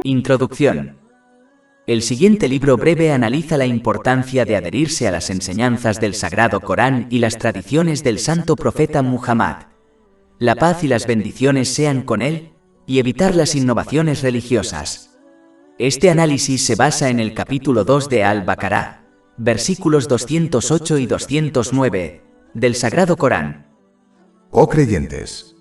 Introducción. El siguiente libro breve analiza la importancia de adherirse a las enseñanzas del Sagrado Corán y las tradiciones del Santo Profeta Muhammad. La paz y las bendiciones sean con él, y evitar las innovaciones religiosas. Este análisis se basa en el capítulo 2 de Al-Baqarah, versículos 208 y 209, del Sagrado Corán. Oh creyentes,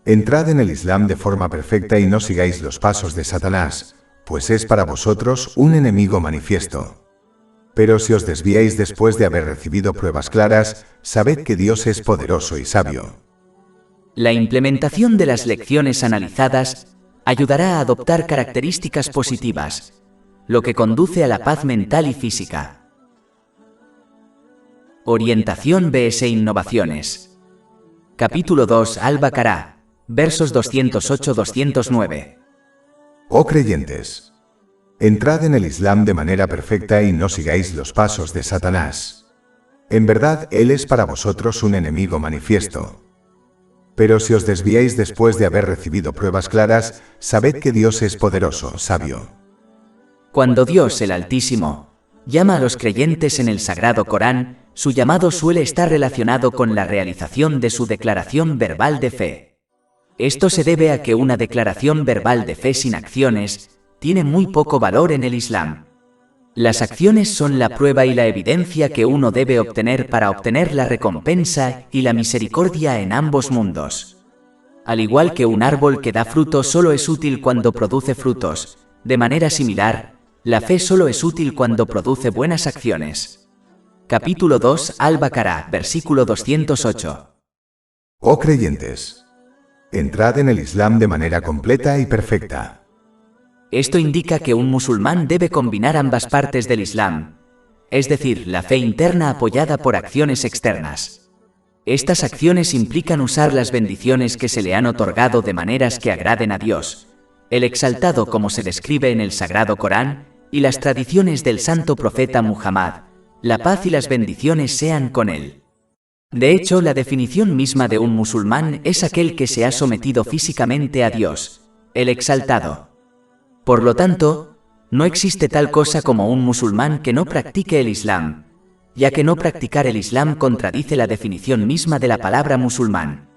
entrad en el Islam de forma perfecta y no sigáis los pasos de Satanás, pues es para vosotros un enemigo manifiesto. Pero si os desviáis después de haber recibido pruebas claras, sabed que Dios es poderoso y sabio. La implementación de las lecciones analizadas ayudará a adoptar características positivas, lo que conduce a la paz mental y física. Orientación vs Innovaciones. Capítulo 2 Al-Baqarah, versos 208-209. Oh creyentes, entrad en el Islam de manera perfecta y no sigáis los pasos de Satanás. En verdad, él es para vosotros un enemigo manifiesto. Pero si os desviáis después de haber recibido pruebas claras, sabed que Dios es poderoso, sabio. Cuando Dios, el Altísimo, llama a los creyentes en el Sagrado Corán, su llamado suele estar relacionado con la realización de su declaración verbal de fe. Esto se debe a que una declaración verbal de fe sin acciones tiene muy poco valor en el Islam. Las acciones son la prueba y la evidencia que uno debe obtener para obtener la recompensa y la misericordia en ambos mundos. Al igual que un árbol que da fruto solo es útil cuando produce frutos, de manera similar, la fe solo es útil cuando produce buenas acciones. Capítulo 2 Al-Baqarah, versículo 208. Oh creyentes, entrad en el Islam de manera completa y perfecta. Esto indica que un musulmán debe combinar ambas partes del Islam, es decir, la fe interna apoyada por acciones externas. Estas acciones implican usar las bendiciones que se le han otorgado de maneras que agraden a Dios, el exaltado como se describe en el Sagrado Corán, y las tradiciones del Santo Profeta Muhammad, la paz y las bendiciones sean con él. De hecho, la definición misma de un musulmán es aquel que se ha sometido físicamente a Dios, el exaltado. Por lo tanto, no existe tal cosa como un musulmán que no practique el Islam, ya que no practicar el Islam contradice la definición misma de la palabra musulmán.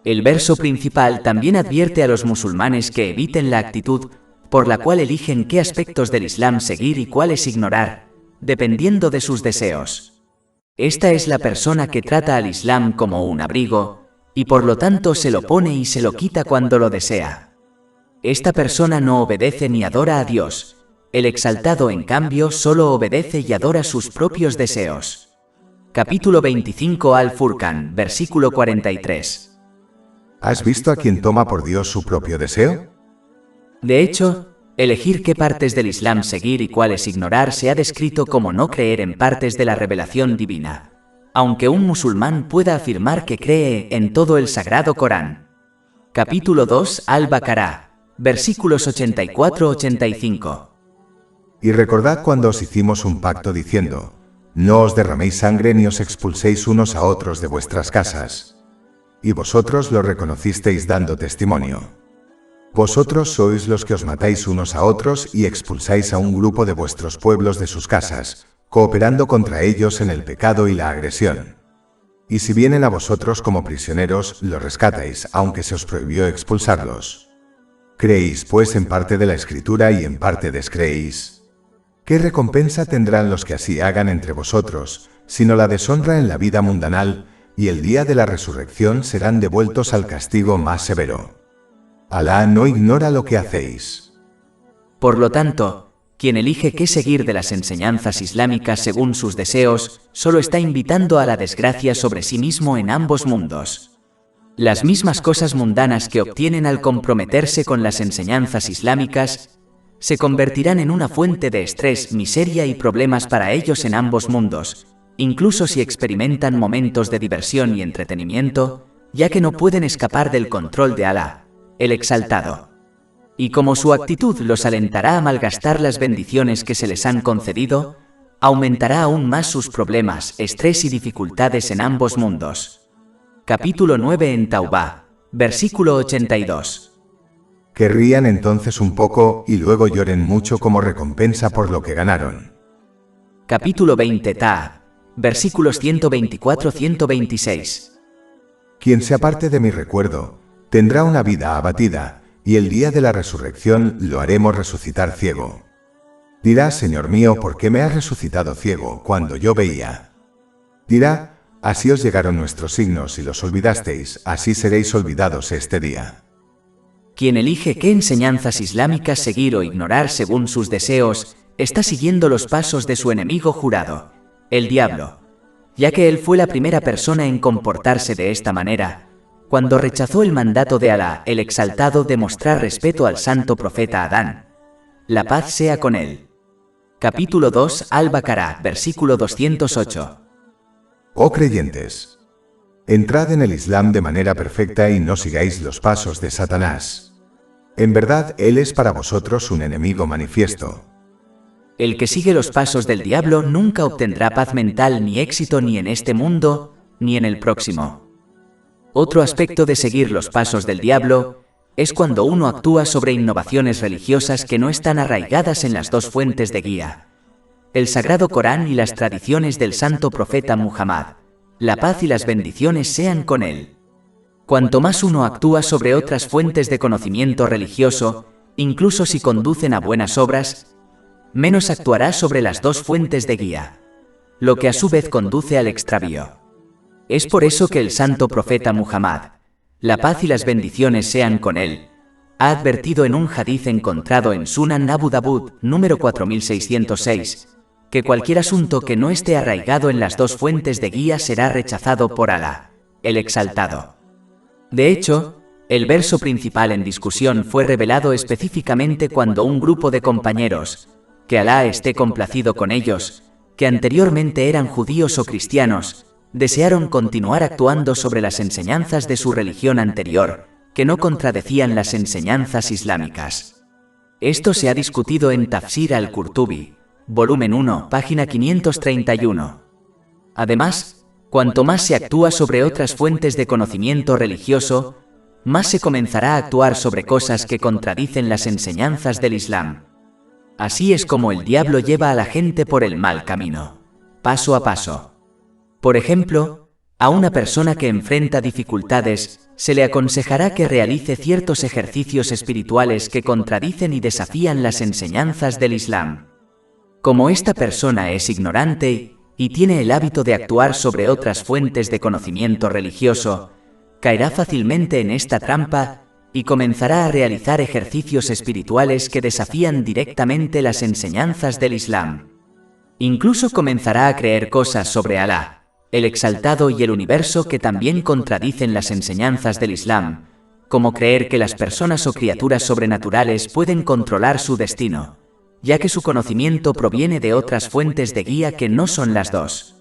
El verso principal también advierte a los musulmanes que eviten la actitud por la cual eligen qué aspectos del Islam seguir y cuáles ignorar, dependiendo de sus deseos. Esta es la persona que trata al Islam como un abrigo, y por lo tanto se lo pone y se lo quita cuando lo desea. Esta persona no obedece ni adora a Dios. El exaltado, en cambio, solo obedece y adora sus propios deseos. Capítulo 25 Al-Furqan, versículo 43. ¿Has visto a quien toma por Dios su propio deseo? De hecho, elegir qué partes del Islam seguir y cuáles ignorar se ha descrito como no creer en partes de la revelación divina, aunque un musulmán pueda afirmar que cree en todo el Sagrado Corán. Capítulo 2 Al-Baqarah, versículos 84-85. Y recordad cuando os hicimos un pacto diciendo, no os derraméis sangre ni os expulséis unos a otros de vuestras casas. Y vosotros lo reconocisteis dando testimonio. Vosotros sois los que os matáis unos a otros y expulsáis a un grupo de vuestros pueblos de sus casas, cooperando contra ellos en el pecado y la agresión. Y si vienen a vosotros como prisioneros, los rescatáis, aunque se os prohibió expulsarlos. ¿Creéis pues en parte de la Escritura y en parte descreéis? ¿Qué recompensa tendrán los que así hagan entre vosotros, sino la deshonra en la vida mundanal, y el día de la resurrección serán devueltos al castigo más severo? Alá no ignora lo que hacéis. Por lo tanto, quien elige qué seguir de las enseñanzas islámicas según sus deseos, solo está invitando a la desgracia sobre sí mismo en ambos mundos. Las mismas cosas mundanas que obtienen al comprometerse con las enseñanzas islámicas se convertirán en una fuente de estrés, miseria y problemas para ellos en ambos mundos, incluso si experimentan momentos de diversión y entretenimiento, ya que no pueden escapar del control de Alá, el exaltado. Y como su actitud los alentará a malgastar las bendiciones que se les han concedido, aumentará aún más sus problemas, estrés y dificultades en ambos mundos. Capítulo 9 en Taubá, versículo 82. Que rían entonces un poco y luego lloren mucho como recompensa por lo que ganaron. Capítulo 20 Ta, versículos 124-126. Quien se aparte de mi recuerdo, tendrá una vida abatida, y el día de la resurrección lo haremos resucitar ciego. Dirá, Señor mío, ¿por qué me has resucitado ciego cuando yo veía? Dirá, así os llegaron nuestros signos y los olvidasteis, así seréis olvidados este día. Quien elige qué enseñanzas islámicas seguir o ignorar según sus deseos, está siguiendo los pasos de su enemigo jurado, el diablo, ya que él fue la primera persona en comportarse de esta manera, cuando rechazó el mandato de Alá, el exaltado, de mostrar respeto al santo profeta Adán. La paz sea con él. Capítulo 2 Al-Baqarah, versículo 208. Oh creyentes, entrad en el Islam de manera perfecta y no sigáis los pasos de Satanás. En verdad, él es para vosotros un enemigo manifiesto. El que sigue los pasos del diablo nunca obtendrá paz mental ni éxito ni en este mundo, ni en el próximo. Otro aspecto de seguir los pasos del diablo es cuando uno actúa sobre innovaciones religiosas que no están arraigadas en las dos fuentes de guía, el Sagrado Corán y las tradiciones del santo profeta Muhammad. La paz y las bendiciones sean con él. Cuanto más uno actúa sobre otras fuentes de conocimiento religioso, incluso si conducen a buenas obras, menos actuará sobre las dos fuentes de guía, lo que a su vez conduce al extravío. Es por eso que el santo profeta Muhammad, la paz y las bendiciones sean con él, ha advertido en un hadiz encontrado en Sunan Abu Dawud, número 4606, que cualquier asunto que no esté arraigado en las dos fuentes de guía será rechazado por Alá, el exaltado. De hecho, el verso principal en discusión fue revelado específicamente cuando un grupo de compañeros, que Alá esté complacido con ellos, que anteriormente eran judíos o cristianos, desearon continuar actuando sobre las enseñanzas de su religión anterior, que no contradecían las enseñanzas islámicas. Esto se ha discutido en Tafsir al-Qurtubi, volumen 1, página 531. Además, cuanto más se actúa sobre otras fuentes de conocimiento religioso, más se comenzará a actuar sobre cosas que contradicen las enseñanzas del Islam. Así es como el diablo lleva a la gente por el mal camino, paso a paso. Por ejemplo, a una persona que enfrenta dificultades, se le aconsejará que realice ciertos ejercicios espirituales que contradicen y desafían las enseñanzas del Islam. Como esta persona es ignorante y tiene el hábito de actuar sobre otras fuentes de conocimiento religioso, caerá fácilmente en esta trampa y comenzará a realizar ejercicios espirituales que desafían directamente las enseñanzas del Islam. Incluso comenzará a creer cosas sobre Alá, el exaltado y el universo que también contradicen las enseñanzas del Islam, como creer que las personas o criaturas sobrenaturales pueden controlar su destino, ya que su conocimiento proviene de otras fuentes de guía que no son las dos.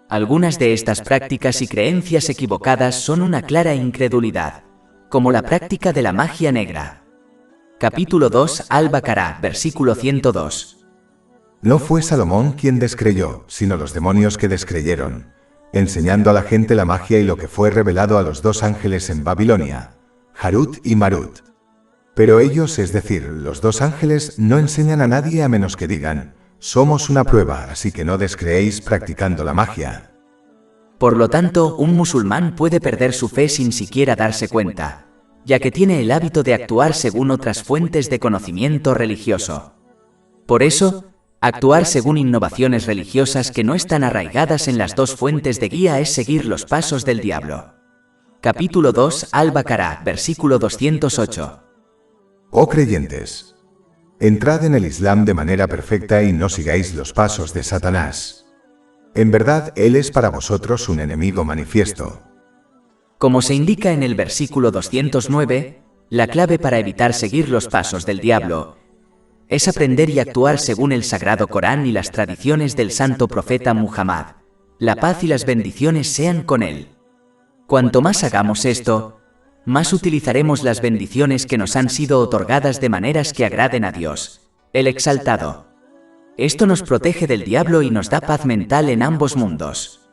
Algunas de estas prácticas y creencias equivocadas son una clara incredulidad, como la práctica de la magia negra. Capítulo 2 Al-Baqarah, versículo 102. No fue Salomón quien descreyó, sino los demonios que descreyeron, enseñando a la gente la magia y lo que fue revelado a los dos ángeles en Babilonia, Harut y Marut. Pero ellos, es decir, los dos ángeles, no enseñan a nadie a menos que digan, somos una prueba, así que no descreéis practicando la magia. Por lo tanto, un musulmán puede perder su fe sin siquiera darse cuenta, ya que tiene el hábito de actuar según otras fuentes de conocimiento religioso. Por eso, actuar según innovaciones religiosas que no están arraigadas en las dos fuentes de guía es seguir los pasos del diablo. Capítulo 2 Al-Baqarah, versículo 208. Oh creyentes, entrad en el Islam de manera perfecta y no sigáis los pasos de Satanás. En verdad, él es para vosotros un enemigo manifiesto. Como se indica en el versículo 209, la clave para evitar seguir los pasos del diablo es aprender y actuar según el Sagrado Corán y las tradiciones del santo profeta Muhammad. La paz y las bendiciones sean con él. Cuanto más hagamos esto, más utilizaremos las bendiciones que nos han sido otorgadas de maneras que agraden a Dios, el exaltado. Esto nos protege del diablo y nos da paz mental en ambos mundos.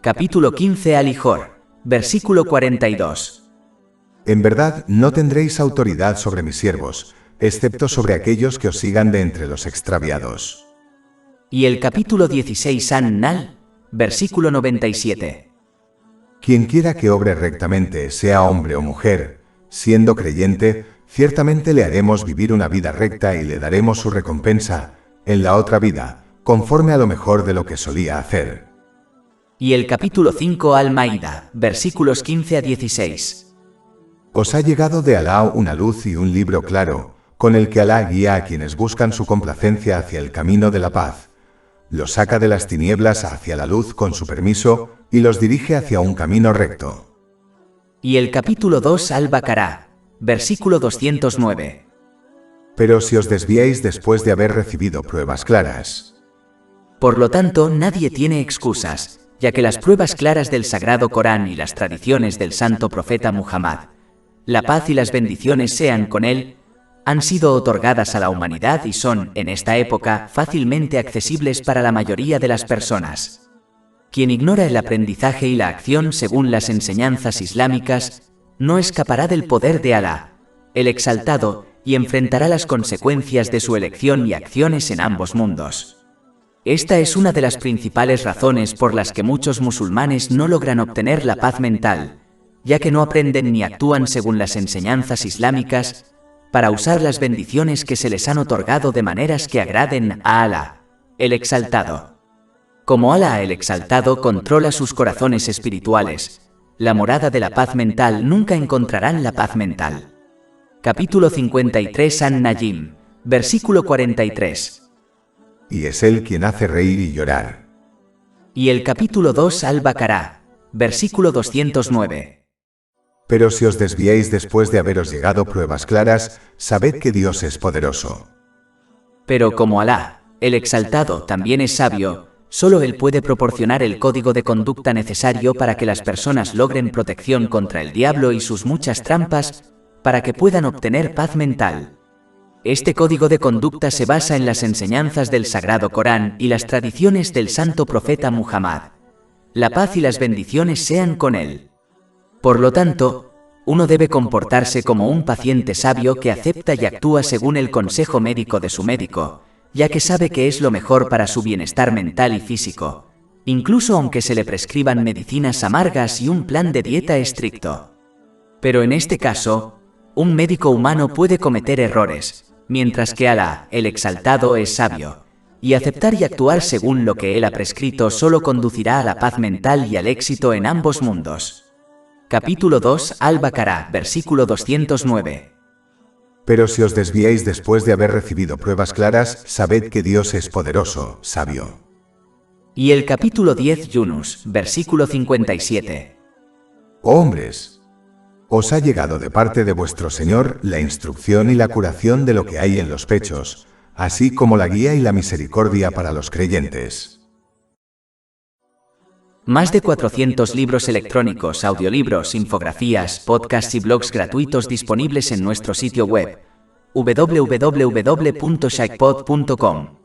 Capítulo 15 Al-Hijr, versículo 42. En verdad, no tendréis autoridad sobre mis siervos, excepto sobre aquellos que os sigan de entre los extraviados. Y el capítulo 16 An-Nal, versículo 97. Quien quiera que obre rectamente, sea hombre o mujer, siendo creyente, ciertamente le haremos vivir una vida recta y le daremos su recompensa, en la otra vida, conforme a lo mejor de lo que solía hacer. Y el capítulo 5 Al-Maida, versículos 15 a 16. Os ha llegado de Alá una luz y un libro claro, con el que Alá guía a quienes buscan su complacencia hacia el camino de la paz. Los saca de las tinieblas hacia la luz con su permiso, y los dirige hacia un camino recto. Y el capítulo 2 Al-Baqarah, versículo 209. Pero si os desviáis después de haber recibido pruebas claras. Por lo tanto, nadie tiene excusas, ya que las pruebas claras del Sagrado Corán y las tradiciones del Santo Profeta Muhammad, la paz y las bendiciones sean con él, han sido otorgadas a la humanidad y son, en esta época, fácilmente accesibles para la mayoría de las personas. Quien ignora el aprendizaje y la acción según las enseñanzas islámicas, no escapará del poder de Alá, el Exaltado, y enfrentará las consecuencias de su elección y acciones en ambos mundos. Esta es una de las principales razones por las que muchos musulmanes no logran obtener la paz mental, ya que no aprenden ni actúan según las enseñanzas islámicas, para usar las bendiciones que se les han otorgado de maneras que agraden a Alá, el Exaltado. Como Alá el Exaltado controla sus corazones espirituales, la morada de la paz mental nunca encontrarán la paz mental. Capítulo 53 An-Najm, versículo 43. Y es Él quien hace reír y llorar. Y el capítulo 2 Al-Baqarah, versículo 209. Pero si os desviáis después de haberos llegado pruebas claras, sabed que Dios es poderoso. Pero como Alá, el Exaltado, también es sabio, solo Él puede proporcionar el código de conducta necesario para que las personas logren protección contra el diablo y sus muchas trampas, para que puedan obtener paz mental. Este código de conducta se basa en las enseñanzas del Sagrado Corán y las tradiciones del Santo Profeta Muhammad. La paz y las bendiciones sean con él. Por lo tanto, uno debe comportarse como un paciente sabio que acepta y actúa según el consejo médico de su médico, ya que sabe que es lo mejor para su bienestar mental y físico, incluso aunque se le prescriban medicinas amargas y un plan de dieta estricto. Pero en este caso, un médico humano puede cometer errores, mientras que Alá, el Exaltado, es sabio, y aceptar y actuar según lo que Él ha prescrito solo conducirá a la paz mental y al éxito en ambos mundos. Capítulo 2 Al-Baqarah, versículo 209. Pero si os desviáis después de haber recibido pruebas claras, sabed que Dios es poderoso, sabio. Y el capítulo 10 Yunus, versículo 57. Oh hombres, os ha llegado de parte de vuestro Señor la instrucción y la curación de lo que hay en los pechos, así como la guía y la misericordia para los creyentes. Más de 400 libros electrónicos, audiolibros, infografías, podcasts y blogs gratuitos disponibles en nuestro sitio web www.shaikpod.com.